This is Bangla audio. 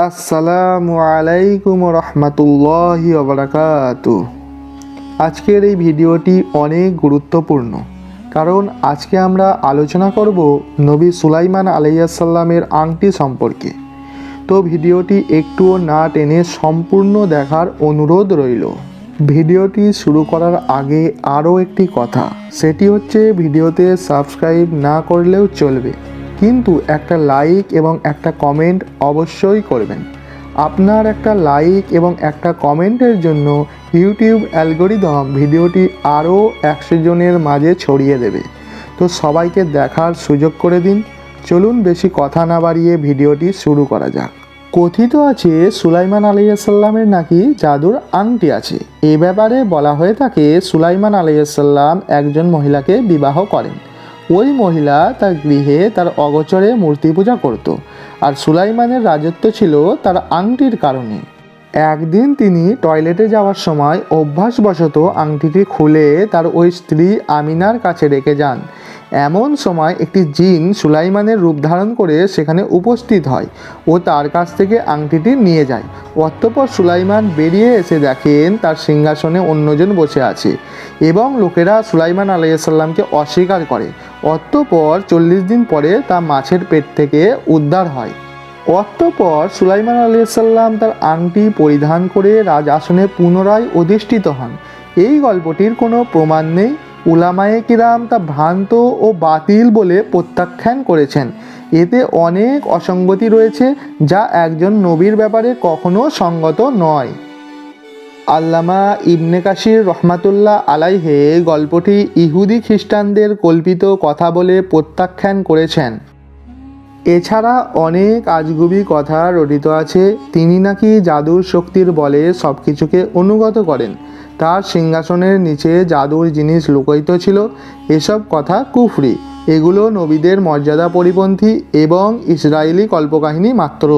আসসালামু আলাইকুম রহমতুল্লাহি ওয়া বারাকাতুহু। আজকের এই ভিডিওটি অনেক গুরুত্বপূর্ণ, কারণ আজকে আমরা আলোচনা করব নবী সুলাইমান আলাইহিস সালামের আংটি সম্পর্কে। তো ভিডিওটি একটুও না টেনে সম্পূর্ণ দেখার অনুরোধ রইল। ভিডিওটি শুরু করার আগে আরও একটি কথা, সেটি হচ্ছে ভিডিওতে সাবস্ক্রাইব না করলেও চলবে, কিন্তু একটা লাইক এবং একটা কমেন্ট অবশ্যই করবেন। আপনার একটা লাইক এবং একটা কমেন্টের জন্য ইউটিউব অ্যালগরিদম ভিডিওটি আরও 100 জনের মাঝে ছড়িয়ে দেবে। তো সবাইকে দেখার সুযোগ করে দিন। চলুন বেশি কথা না বাড়িয়ে ভিডিওটি শুরু করা যাক। কথিত আছে সুলাইমান আলাইহিস সালামের নাকি জাদুর আংটি আছে। এ ব্যাপারে বলা হয়ে থাকে সুলাইমান আলাইহিস সালাম একজন মহিলাকে বিবাহ করেন। ওই মহিলা তার গৃহে তার অগোচরে মূর্তি পূজা করত, আর সুলাইমানের রাজত্ব ছিল তার আংটির কারণে। একদিন তিনি টয়লেটে যাওয়ার সময় অভ্যাসবশত আংটিটি খুলে তার ওই স্ত্রী আমিনার কাছে রেখে যান। এমন সময় একটি জিন সুলাইমানের রূপ ধারণ করে সেখানে উপস্থিত হয় ও তার কাছ থেকে আংটিটি নিয়ে যায়। অতঃপর সুলাইমান বেরিয়ে এসে দেখেন তার সিংহাসনে অন্যজন বসে আছে এবং লোকেরা সুলাইমান আলাইহিস সালামকে অস্বীকার করে। অতঃপর 40 দিন পরে তা মাছের পেট থেকে উদ্ধার হয়। অতঃপর সুলাইমান আলাইহিস সালাম তার আংটি পরিধান করে রাজ আসনে পুনরায় অধিষ্ঠিত হন। এই গল্পটির কোনো প্রমাণ নেই। উলামায়ে কিরাম তা ভ্রান্ত ও বাতিল বলে প্রত্যাখ্যান করেছেন। এতে অনেক অসঙ্গতি রয়েছে, যা একজন নবীর ব্যাপারে কখনো সঙ্গত নয়। আল্লামা ইবনে কাসির রহমাতুল্লাহ আলাইহে গল্পটি ইহুদি খ্রিস্টানদের কল্পিত কথা বলে প্রত্যাখ্যান করেছেন। এছাড়া অনেক আজগুবি কথা রটিত আছে। তিনি নাকি জাদুর শক্তির বলে সব কিছুকে অনুগত করেন। তার সিংহাসনের নিচে জাদুর জিনিস লুকায়িত ছিল। এসব কথা কুফরি। এগুলো নবীদের মর্যাদা পরিপন্থী এবং ইসরায়েলি কল্পকাহিনী মাত্র।